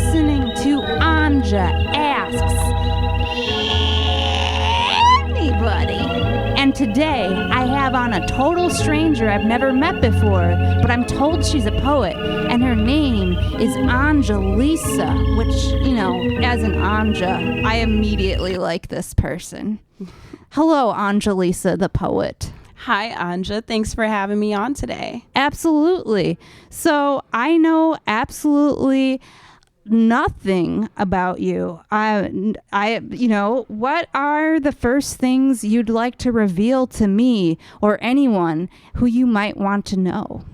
listening to Anja Asks Anybody. And today, I have on a total stranger I've never met before, but I'm told she's a poet, and her name is Angelisa, which, as an Anja, I immediately like this person. Hello, Angelisa, the poet. Hi, Anja. Thanks for having me on today. Absolutely. So I know absolutely nothing about you. What are the first things you'd like to reveal to me or anyone who you might want to know?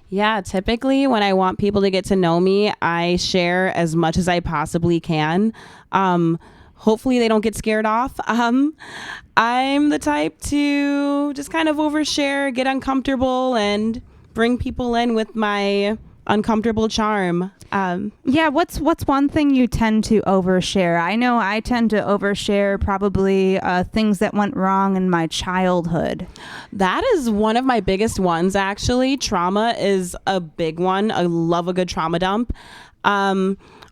Yeah, typically when I want people to get to know me, I share as much as I possibly can. Hopefully they don't get scared off. I'm the type to just kind of overshare, get uncomfortable, and bring people in with my uncomfortable charm. What's one thing you tend to overshare? I know I tend to overshare probably things that went wrong in my childhood. That is one of my biggest ones, actually. Trauma is a big one. I love a good trauma dump.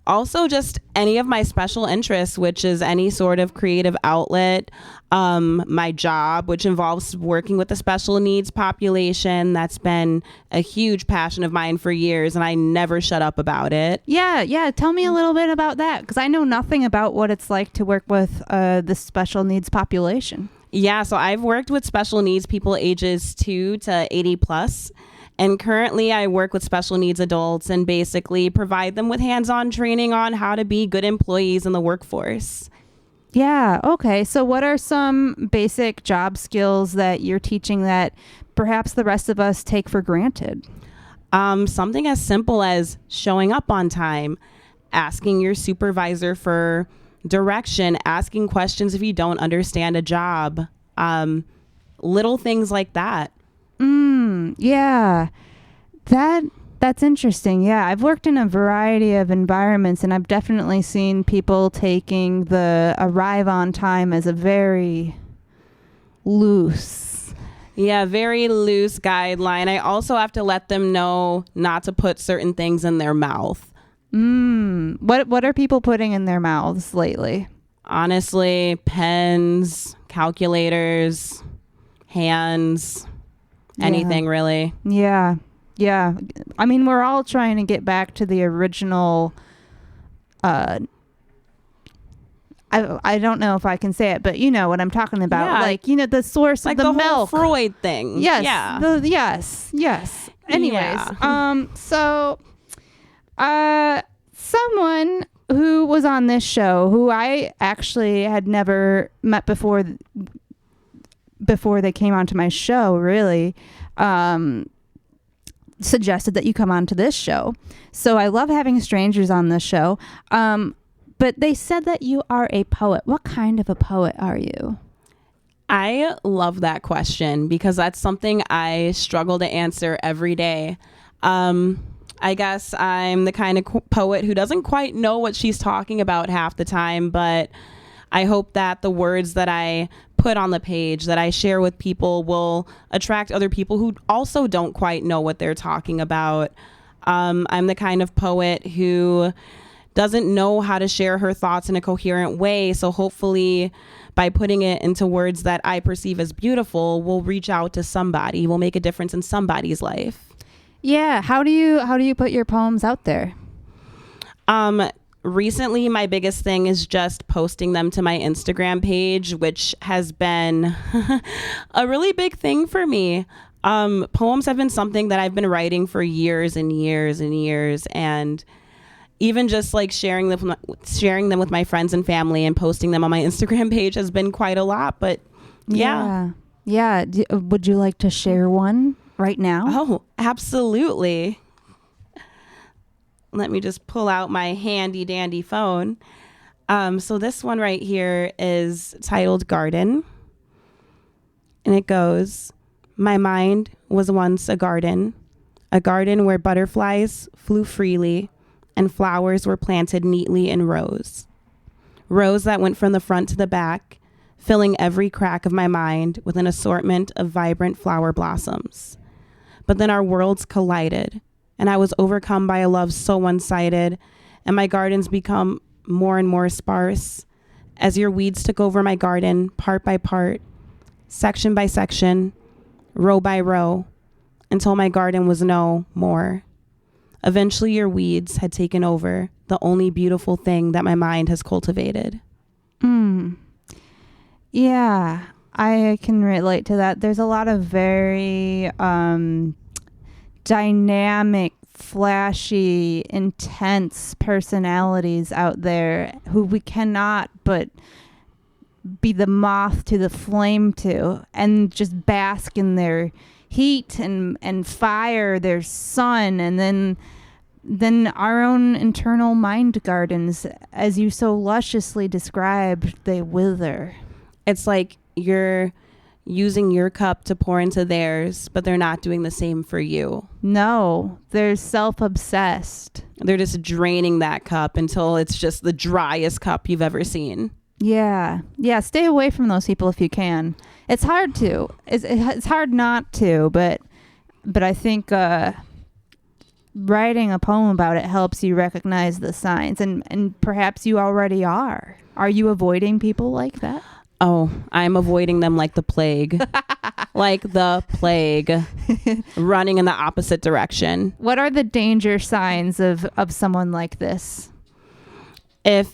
Also, just any of my special interests, which is any sort of creative outlet, my job, which involves working with the special needs population. That's been a huge passion of mine for years, and I never shut up about it. Yeah. Tell me a little bit about that, because I know nothing about what it's like to work with the special needs population. Yeah, so I've worked with special needs people ages 2 to 80 plus. And currently I work with special needs adults and basically provide them with hands-on training on how to be good employees in the workforce. Yeah. Okay. So what are some basic job skills that you're teaching that perhaps the rest of us take for granted? Something as simple as showing up on time, asking your supervisor for direction, asking questions if you don't understand a job, little things like that. Yeah, that's interesting. Yeah, I've worked in a variety of environments, and I've definitely seen people taking the arrive on time as a very loose. Yeah, very loose guideline. I also have to let them know not to put certain things in their mouth. What are people putting in their mouths lately? Honestly, pens, calculators, hands. Anything really. Yeah. I mean, we're all trying to get back to the original. I don't know if I can say it, but you know what I'm talking about. Yeah. Like, the source like of the milk. Whole Freud thing. Yes. Yeah. Yes. Anyways, yeah. Someone who was on this show, who I actually had never met before they came onto my show, really, suggested that you come onto this show. So I love having strangers on this show. But they said that you are a poet. What kind of a poet are you? I love that question because that's something I struggle to answer every day. I guess I'm the kind of poet who doesn't quite know what she's talking about half the time, but I hope that the words that I put on the page that I share with people will attract other people who also don't quite know what they're talking about. I'm the kind of poet who doesn't know how to share her thoughts in a coherent way. So hopefully by putting it into words that I perceive as beautiful, we'll reach out to somebody, we'll make a difference in somebody's life. Yeah. How do you put your poems out there? Recently, my biggest thing is just posting them to my Instagram page, which has been a really big thing for me. Poems have been something that I've been writing for years and years and years. And even just like sharing them with my friends and family and posting them on my Instagram page has been quite a lot. But yeah. Would you like to share one right now? Oh, absolutely. Let me just pull out my handy dandy phone. So this one right here is titled Garden. And it goes, my mind was once a garden where butterflies flew freely and flowers were planted neatly in rows. Rows that went from the front to the back, filling every crack of my mind with an assortment of vibrant flower blossoms. But then our worlds collided, and I was overcome by a love so one-sided and my gardens become more and more sparse as your weeds took over my garden part by part, section by section, row by row, until my garden was no more. Eventually, your weeds had taken over the only beautiful thing that my mind has cultivated. Yeah, I can relate to that. There's a lot of very dynamic, flashy, intense personalities out there who we cannot but be the moth to the flame to, and just bask in their heat and fire, their sun, and then our own internal mind gardens, as you so lusciously described, they wither. It's like you're using your cup to pour into theirs, but they're not doing the same for you. No, they're self-obsessed. They're just draining that cup until it's just the driest cup you've ever seen. Yeah. Stay away from those people if you can. It's hard to. It's hard not to, but I think writing a poem about it helps you recognize the signs, and perhaps you already are. Are you avoiding people like that? Oh, I'm avoiding them like the plague. Like the plague. Running in the opposite direction. What are the danger signs of someone like this? If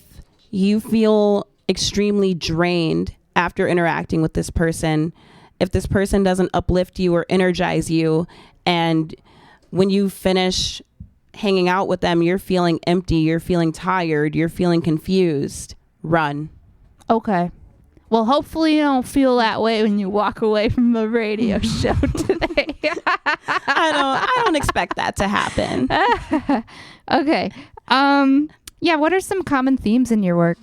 you feel extremely drained after interacting with this person, if this person doesn't uplift you or energize you, and when you finish hanging out with them, you're feeling empty, you're feeling tired, you're feeling confused, run. Okay. Well, hopefully you don't feel that way when you walk away from the radio show today. I don't expect that to happen. Okay. Yeah, what are some common themes in your work?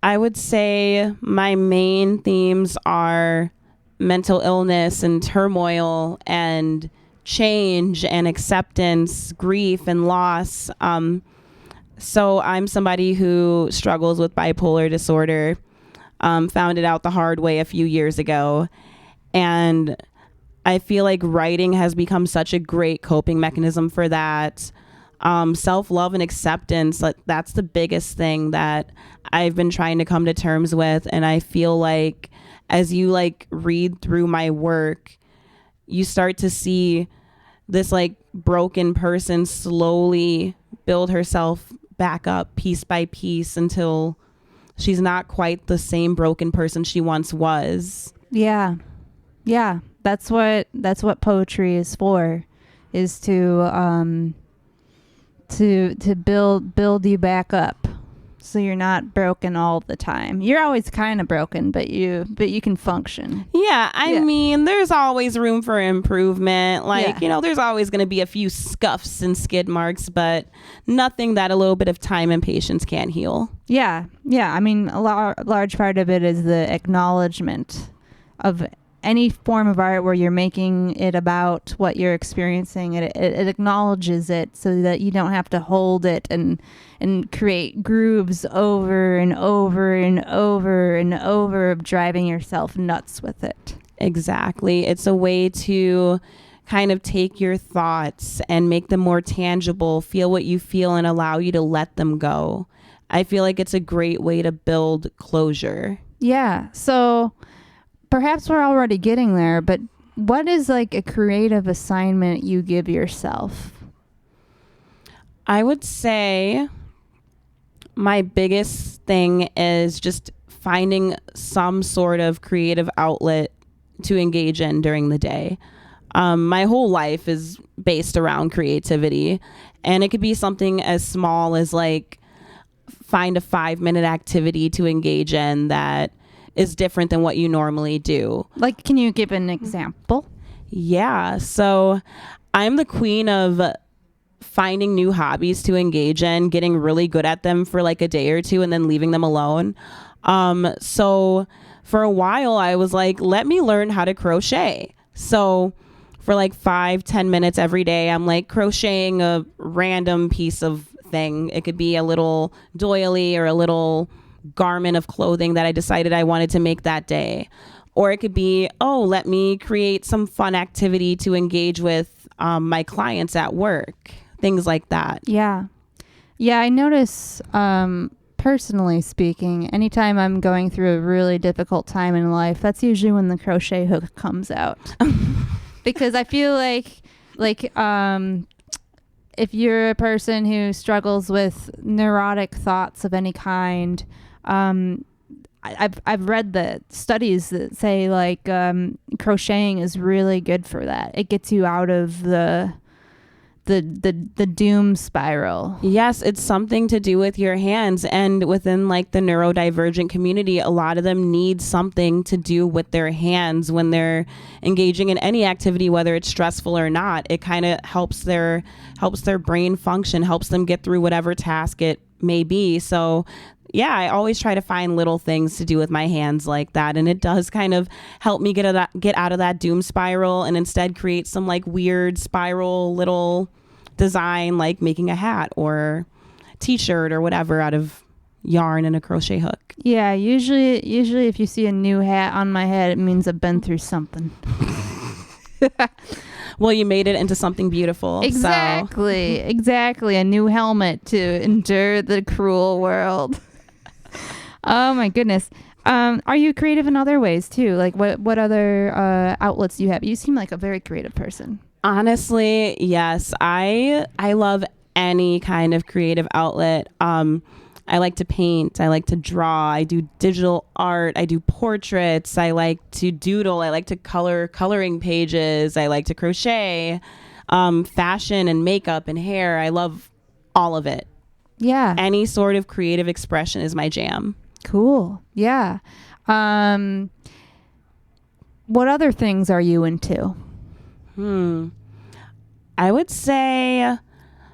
I would say my main themes are mental illness and turmoil and change and acceptance, grief and loss. So I'm somebody who struggles with bipolar disorder, found it out the hard way a few years ago. And I feel like writing has become such a great coping mechanism for that. Self-love and acceptance, that's the biggest thing that I've been trying to come to terms with. And I feel like as you read through my work, you start to see this broken person slowly build herself back up piece by piece until she's not quite the same broken person she once was. Yeah. That's what poetry is for, is to build you back up, so you're not broken all the time. You're always kind of broken, but you can function. Yeah, I mean, there's always room for improvement. There's always going to be a few scuffs and skid marks, but nothing that a little bit of time and patience can't heal. Yeah. I mean, a large part of it is the acknowledgement of any form of art where you're making it about what you're experiencing. It acknowledges it so that you don't have to hold it and create grooves over and over and over and over of driving yourself nuts with it. Exactly. It's a way to kind of take your thoughts and make them more tangible, feel what you feel, and allow you to let them go. I feel like it's a great way to build closure. Yeah. So perhaps we're already getting there, but what is a creative assignment you give yourself? I would say my biggest thing is just finding some sort of creative outlet to engage in during the day. My whole life is based around creativity, and it could be something as small as find a 5-minute activity to engage in that is different than what you normally do. Can you give an example? Yeah. So I'm the queen of finding new hobbies to engage in, getting really good at them for a day or two, and then leaving them alone. So for a while I was let me learn how to crochet. So for 5-10 minutes every day, I'm crocheting a random piece of thing. It could be a little doily or a little garment of clothing that I decided I wanted to make that day. Or it could be, let me create some fun activity to engage with my clients at work. things like that. Yeah. Yeah, I notice, personally speaking, anytime I'm going through a really difficult time in life, that's usually when the crochet hook comes out. Because I feel like, if you're a person who struggles with neurotic thoughts of any kind, I've read the studies that say like crocheting is really good for that. It gets you out of the doom spiral. Yes, it's something to do with your hands, and within like the neurodivergent community, a lot of them need something to do with their hands when they're engaging in any activity, whether it's stressful or not. It kind of helps their brain function, helps them get through whatever task it may be. So yeah, I always try to find little things to do with my hands like that, and it does kind of help me get out of that doom spiral and instead create some like weird spiral little design, like making a hat or t-shirt or whatever out of yarn and a crochet hook. Yeah, usually if you see a new hat on my head, it means I've been through something. Well, you made it into something beautiful. Exactly. So. Exactly. A new helmet to endure the cruel world. Oh my goodness. Are you creative in other ways too? Like what other outlets do you have? You seem like a very creative person. Honestly, yes. I love any kind of creative outlet. I like to paint. I like to draw. I do digital art. I do portraits. I like to doodle. I like to coloring pages. I like to crochet, fashion and makeup and hair. I love all of it. Yeah. Any sort of creative expression is my jam. Cool. Yeah. What other things are you into? I would say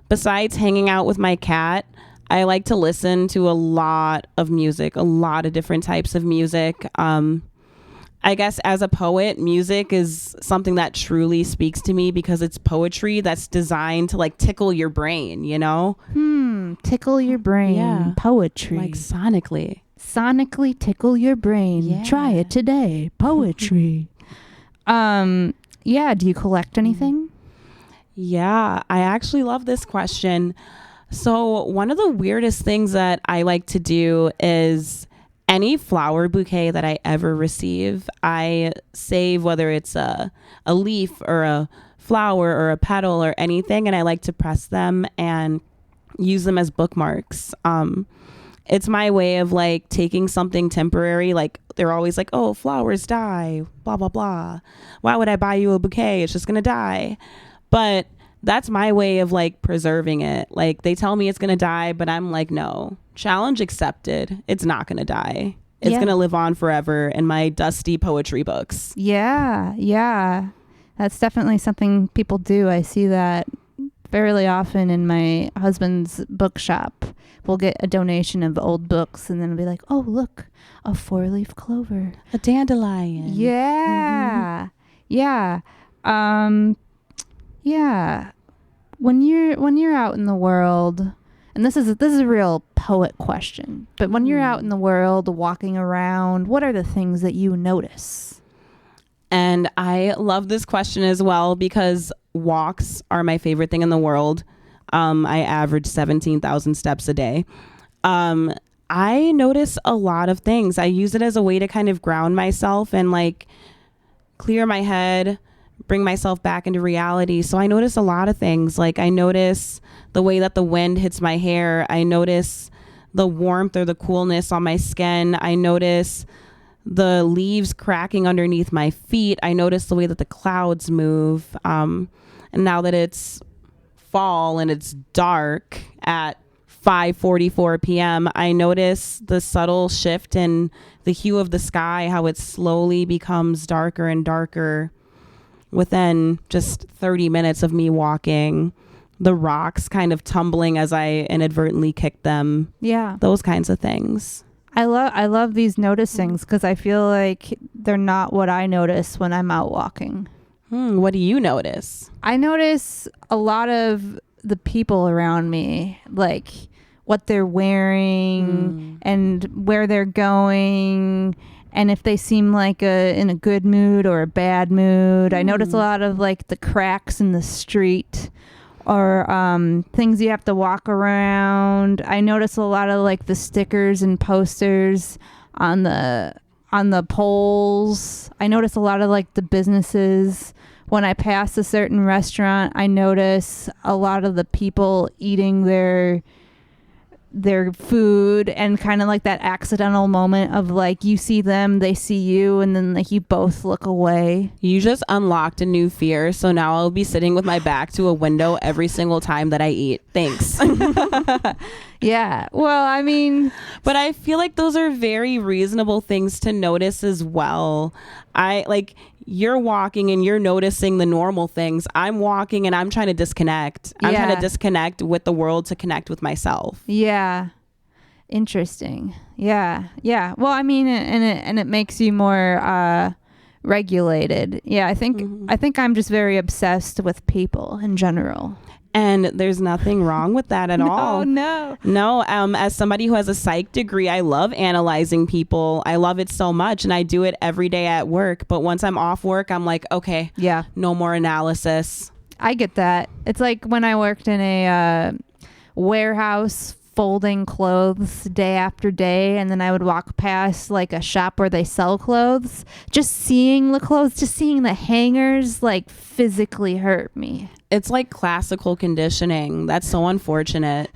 besides hanging out with my cat, I like to listen to a lot of music, a lot of different types of music. I guess as a poet, music is something that truly speaks to me because it's poetry that's designed to like tickle your brain, you know? Tickle your brain. Yeah. Poetry. Like sonically. Sonically tickle your brain. Yeah. Try it today. Poetry. Yeah. Do you collect anything? Yeah, I actually love this question. So one of the weirdest things that I like to do is any flower bouquet that I ever receive, I save whether it's a leaf or a flower or a petal or anything, and I like to press them and use them as bookmarks. It's my way of like taking something temporary. Like they're always like, oh, flowers die, blah, blah, blah. Why would I buy you a bouquet? It's just going to die. But that's my way of like preserving it. Like they tell me it's going to die, but I'm like, no, challenge accepted. It's not going to die. It's going to live on forever in my dusty poetry books. Yeah. Yeah. That's definitely something people do. I see that fairly often in my husband's bookshop. We'll get a donation of old books and then it'll be like, oh, look, a 4-leaf clover. A dandelion. Yeah. Yeah. Yeah. When you're out in the world, and this is a real poet question, but when you're out in the world walking around, what are the things that you notice? And I love this question as well because walks are my favorite thing in the world. I average 17,000 steps a day. I notice a lot of things. I use it as a way to kind of ground myself and like clear my head, bring myself back into reality. So I notice a lot of things. Like I notice the way that the wind hits my hair. I notice the warmth or the coolness on my skin. I notice the leaves cracking underneath my feet. I notice the way that the clouds move. And now that it's fall and it's dark at 5:44 p.m., I notice the subtle shift in the hue of the sky, how it slowly becomes darker and darker within just 30 minutes of me walking. The rocks kind of tumbling as I inadvertently kick them. Yeah. Those kinds of things. I love these noticings because I feel like they're not what I notice when I'm out walking. What do you notice? I notice a lot of the people around me, like what they're wearing and where they're going, and if they seem like in a good mood or a bad mood. I notice a lot of like the cracks in the street, or things you have to walk around. I notice a lot of like the stickers and posters on the poles. I notice a lot of like the businesses. When I pass a certain restaurant, I notice a lot of the people eating their food, and kind of like that accidental moment of like you see them, they see you, and then like you both look away. You just unlocked a new fear, so now I'll be sitting with my back to a window every single time that I eat. Thanks. Yeah, well, I mean, but I feel like those are very reasonable things to notice as well. You're walking and you're noticing the normal things. I'm walking and I'm trying to disconnect. I'm trying to disconnect with the world to connect with myself. Yeah. Interesting. Yeah. Yeah. Well, I mean, and it makes you more regulated. Yeah, I think I'm just very obsessed with people in general. And there's nothing wrong with that at all. No. As somebody who has a psych degree, I love analyzing people. I love it so much, and I do it every day at work. But once I'm off work, I'm like, okay, yeah, no more analysis. I get that. It's like when I worked in a warehouse folding clothes day after day, and then I would walk past like a shop where they sell clothes. Just seeing the clothes, just seeing the hangers like physically hurt me. It's like classical conditioning. That's so unfortunate.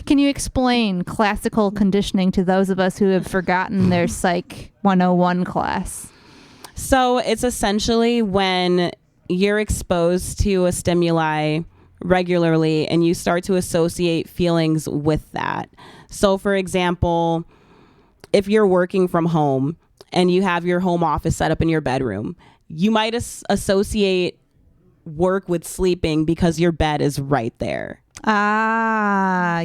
Can you explain classical conditioning to those of us who have forgotten their Psych 101 class? So it's essentially when you're exposed to a stimuli regularly and you start to associate feelings with that. So for example, if you're working from home and you have your home office set up in your bedroom, you might associate work with sleeping because your bed is right there. Yeah,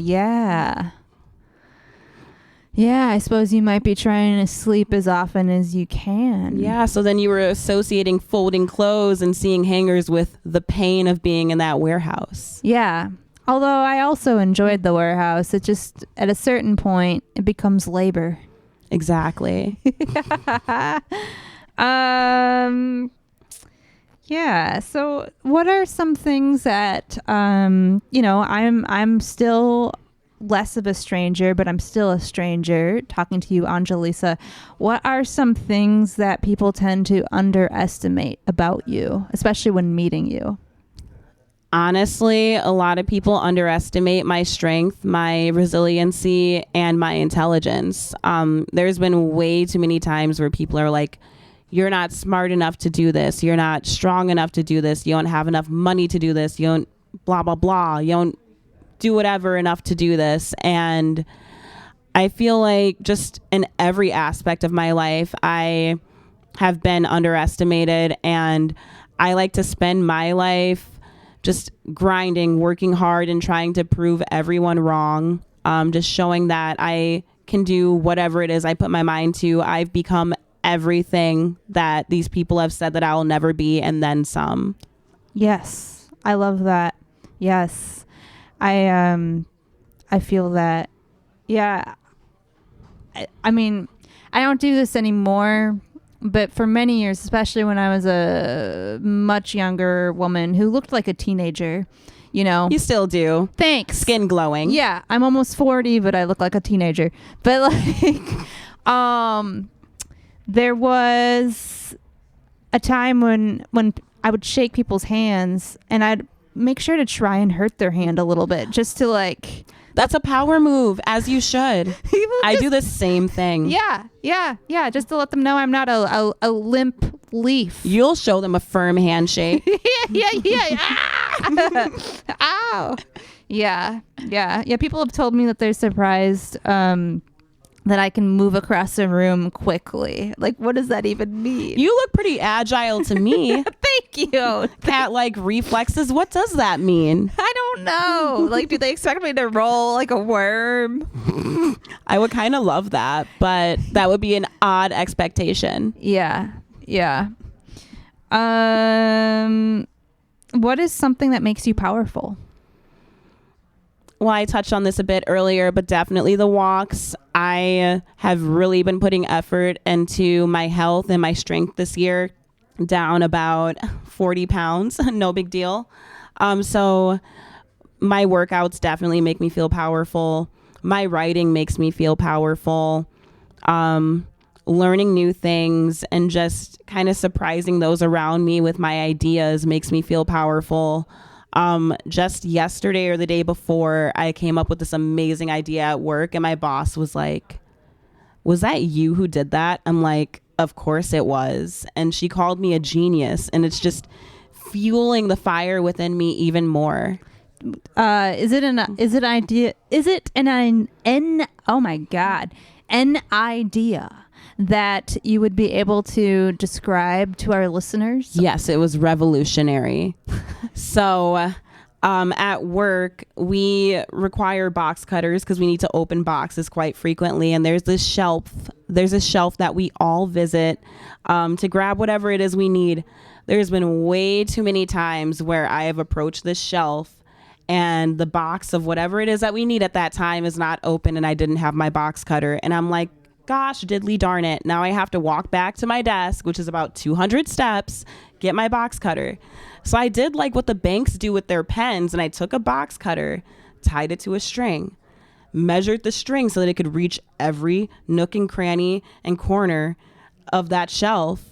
I suppose you might be trying to sleep as often as you can. Yeah, so then you were associating folding clothes and seeing hangers with the pain of being in that warehouse. Yeah, although I also enjoyed the warehouse. It just, at a certain point, it becomes labor. Exactly. Yeah. So what are some things that, I'm still less of a stranger, but I'm still a stranger talking to you, Angelisa. What are some things that people tend to underestimate about you, especially when meeting you? Honestly, a lot of people underestimate my strength, my resiliency, and my intelligence. There's been way too many times where people are like, you're not smart enough to do this. You're not strong enough to do this. You don't have enough money to do this. You don't blah, blah, blah. You don't do whatever enough to do this. And I feel like just in every aspect of my life, I have been underestimated, and I like to spend my life just grinding, working hard, and trying to prove everyone wrong. Just showing that I can do whatever it is I put my mind to. I've become everything that these people have said that I will never be, and then some. Yes, I love that. Yes, I feel that. Yeah, I mean, I don't do this anymore, but for many years, especially when I was a much younger woman who looked like a teenager, you know. You still do. Thanks. Skin glowing. Yeah, I'm almost 40, but I look like a teenager. But like, there was a time when I would shake people's hands, and I'd make sure to try and hurt their hand a little bit, just to like. That's a power move, as you should. I do the same thing. Yeah. Just to let them know I'm not a limp leaf. You'll show them a firm handshake. Yeah. Ow. Yeah. People have told me that they're surprised that I can move across a room quickly. Like, what does that even mean? You look pretty agile to me. Thank you. Cat-like reflexes. What does that mean? I don't know. Like, do they expect me to roll like a worm? I would kind of love that, but that would be an odd expectation. Yeah. What is something that makes you powerful? Well, I touched on this a bit earlier, but definitely the walks. I have really been putting effort into my health and my strength this year, down about 40 pounds. No big deal. So my workouts definitely make me feel powerful. My writing makes me feel powerful. Learning new things and just kind of surprising those around me with my ideas makes me feel powerful. Just yesterday or the day before, I came up with this amazing idea at work, and my boss was like, "Was that you who did that?" I'm like, "Of course it was." And she called me a genius, and it's just fueling the fire within me even more. Is it an idea that you would be able to describe to our listeners? Yes, it was revolutionary. So at work, we require box cutters because we need to open boxes quite frequently. And there's a shelf that we all visit to grab whatever it is we need. There's been way too many times where I have approached this shelf and the box of whatever it is that we need at that time is not open, and I didn't have my box cutter. And I'm like, gosh, diddly darn it. Now I have to walk back to my desk, which is about 200 steps, get my box cutter. So I did like what the banks do with their pens, and I took a box cutter, tied it to a string, measured the string so that it could reach every nook and cranny and corner of that shelf.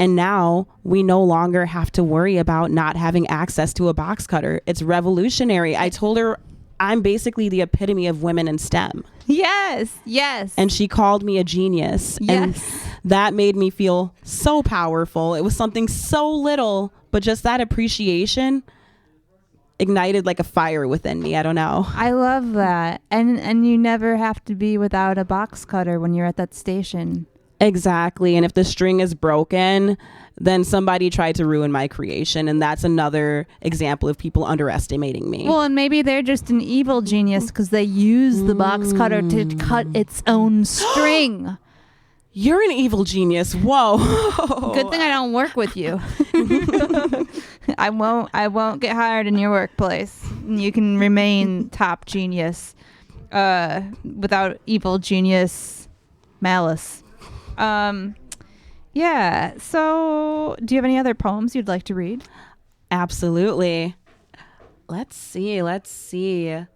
And now we no longer have to worry about not having access to a box cutter. It's revolutionary. I told her I'm basically the epitome of women in STEM. Yes. And she called me a genius. Yes. And that made me feel so powerful. It was something so little, but just that appreciation ignited like a fire within me. I don't know. I love that. And you never have to be without a box cutter when you're at that station. Exactly. And if the string is broken, then somebody tried to ruin my creation. And that's another example of people underestimating me. Well, and maybe they're just an evil genius because they use the box cutter to cut its own string. You're an evil genius. Whoa. Good thing I don't work with you. I won't get hired in your workplace. You can remain top genius without evil genius malice. Yeah. So do you have any other poems you'd like to read? Absolutely. Let's see. I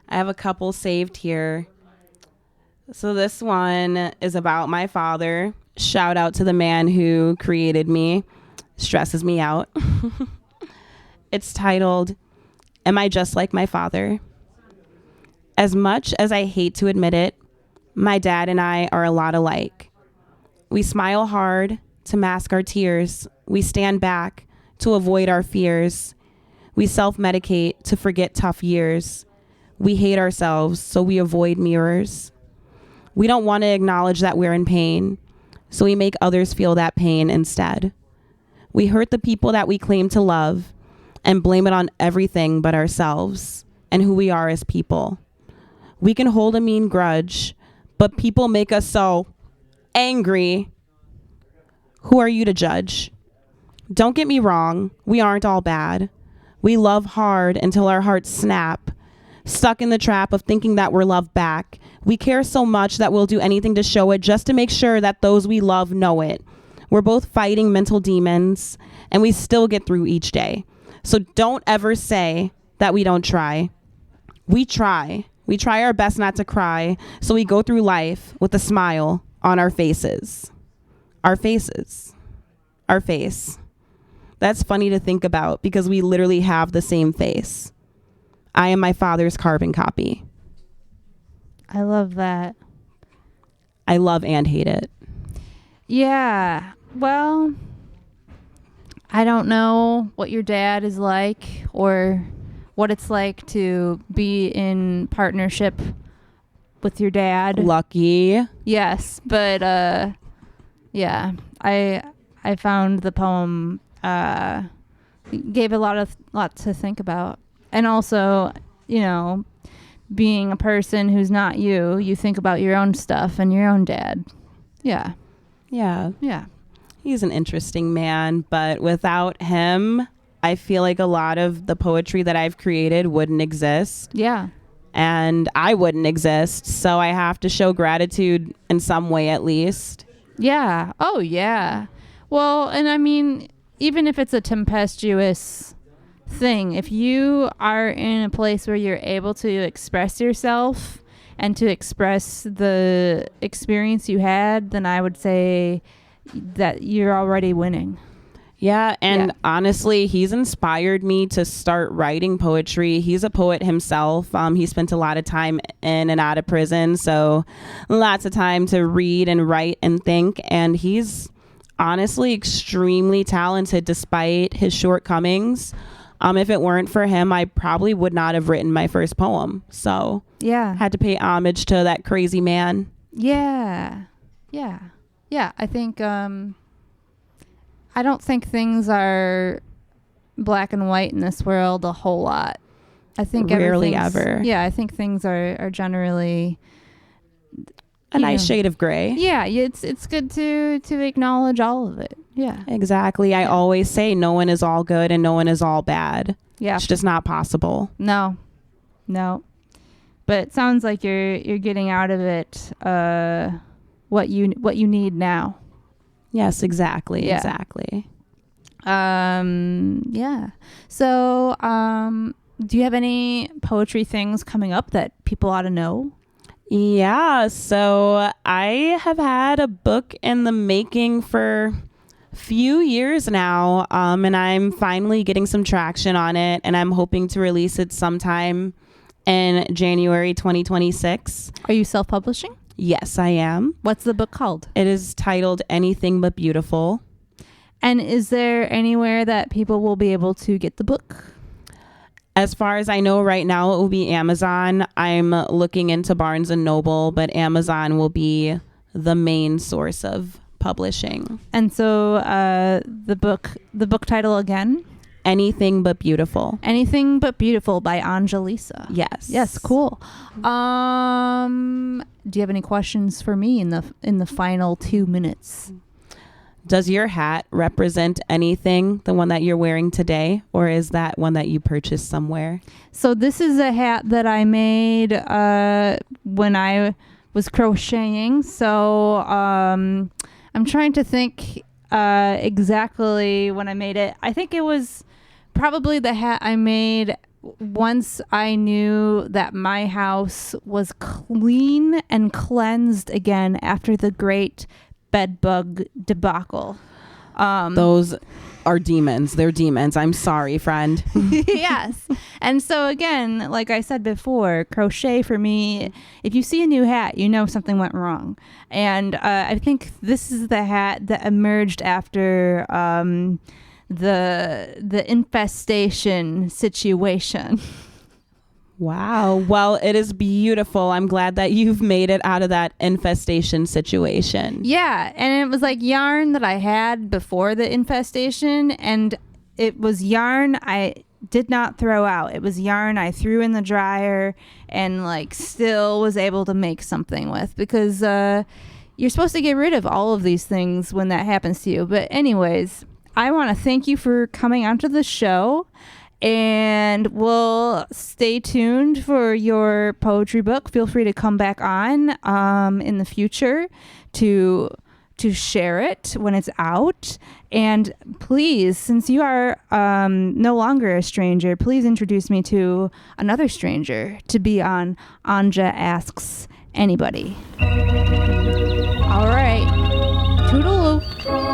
have a couple saved here. So this one is about my father. Shout out to the man who created me. Stresses me out. It's titled, "Am I Just Like My Father?" As much as I hate to admit it, my dad and I are a lot alike. We smile hard to mask our tears. We stand back to avoid our fears. We self-medicate to forget tough years. We hate ourselves, so we avoid mirrors. We don't want to acknowledge that we're in pain, so we make others feel that pain instead. We hurt the people that we claim to love and blame it on everything but ourselves and who we are as people. We can hold a mean grudge, but people make us so angry. Who are you to judge? Don't get me wrong, we aren't all bad. We love hard until our hearts snap, stuck in the trap of thinking that we're loved back. We care so much that we'll do anything to show it just to make sure that those we love know it. We're both fighting mental demons, and we still get through each day. So don't ever say that we don't try. We try. We try our best not to cry, so we go through life with a smile on our faces. Our faces. Our face. That's funny to think about because we literally have the same face. I am my father's carbon copy. I love that. I love and hate it. Yeah. Well, I don't know what your dad is like or what it's like to be in partnership with your dad. Lucky. Yes, but yeah, I found the poem gave a lot to think about, and also, you know, being a person who's not you, you think about your own stuff and your own dad. Yeah. He's an interesting man, but without him, I feel like a lot of the poetry that I've created wouldn't exist. Yeah. And I wouldn't exist. So I have to show gratitude in some way at least. Yeah. Oh, yeah. Well, and I mean, even if it's a tempestuous thing. If you are in a place where you're able to express yourself and to express the experience you had, then I would say that you're already winning. Yeah, and honestly, he's inspired me to start writing poetry. He's a poet himself. He spent a lot of time in and out of prison, so lots of time to read and write and think. And he's honestly extremely talented despite his shortcomings. If it weren't for him, I probably would not have written my first poem. So had to pay homage to that crazy man. Yeah. I think I don't think things are black and white in this world a whole lot. I think rarely ever. Yeah, I think things are generally a nice shade of gray. Yeah, it's good to acknowledge all of it. Yeah. Exactly. I always say no one is all good and no one is all bad. Yeah. It's just not possible. No. But it sounds like you're getting out of it what you need now. Yes, exactly. Yeah. Exactly. Yeah. So, do you have any poetry things coming up that people ought to know? Yeah. So I have had a book in the making for a few years now. And I'm finally getting some traction on it, and I'm hoping to release it sometime in January 2026. Are you self-publishing? Yes, I am. What's the book called? It is titled Anything But Beautiful. And is there anywhere that people will be able to get the book? As far as I know right now, it will be Amazon. I'm looking into Barnes & Noble, but Amazon will be the main source of publishing. And so the book title again? Anything But Beautiful. Anything But Beautiful by Angelisa. Yes, cool. Do you have any questions for me in the final 2 minutes? Does your hat represent anything, the one that you're wearing today, or is that one that you purchased somewhere? So this is a hat that I made when I was crocheting. So I'm trying to think exactly when I made it. I think it was probably the hat I made once I knew that my house was clean and cleansed again after the great bed bug debacle. Those are demons. They're demons. I'm sorry, friend. Yes. And so again, like I said before, crochet for me, if you see a new hat, you know something went wrong. And I think this is the hat that emerged after the infestation situation. Wow. Well, it is beautiful. I'm glad that you've made it out of that infestation situation. Yeah. And it was like yarn that I had before the infestation. And it was yarn I did not throw out. It was yarn I threw in the dryer and like still was able to make something with, because you're supposed to get rid of all of these things when that happens to you. But anyways, I want to thank you for coming onto the show. And we'll stay tuned for your poetry book. Feel free to come back on in the future to share it when it's out. And please, since you are no longer a stranger, please introduce me to another stranger to be on Anja Asks Anybody. All right. Toodaloo.